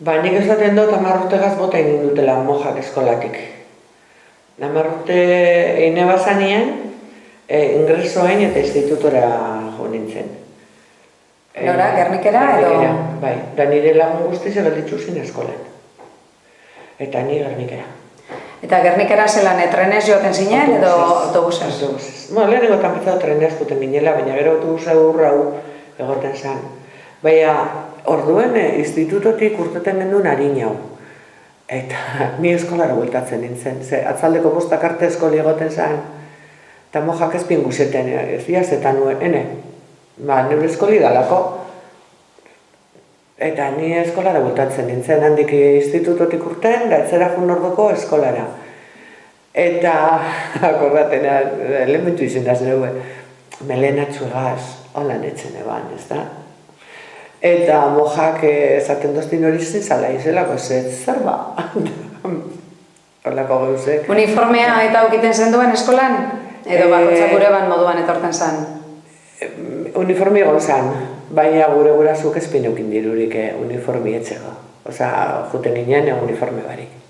Ba, nik esaten dut 10 urtegaz bota egin dutela mojak eskolatik. 10 urte egine bazanien, ingresoain eta institutora jo nintzen. Nora, Gernikera edo? Bai, da nire lagun guztiz egelditzu zen eskolan. Eta ni Gernikera. Eta Gernikera zelan, trenez joaten zinen edo autobusez? Autobusez. Lehenengo tanpetzatu trenez juten ginela, baina gero autobusa urrau egoten zen. Baina, orduen institutotik urteten genduen harinau. Eta ni eskolara bueltatzen nintzen. Atzaldeko bostak arte eskoli egoten zen. Eta mojak ezpin guzeten, ez diazetan nuen, Ba, nire eskoli dalako. Eta ni eskolara bueltatzen nintzen, handik institutotik urten, da etzera jun orduko eskolara. Eta, akordaten, elementu izendaz dugu, melenatxu egaz, holan etzen eban, ez da? Eta mojak esaten doztin hori zintzala izelako, zer ba? Horlako gauzek. Uniformea eta aukiten zen duen eskolan? Edo bakotzak gure ban moduan etorten zen? Uniformi egon zen, baina gure gurasuk ezpin eukin dirurik uniformi etxego. Osa, juten ginen uniforme barik.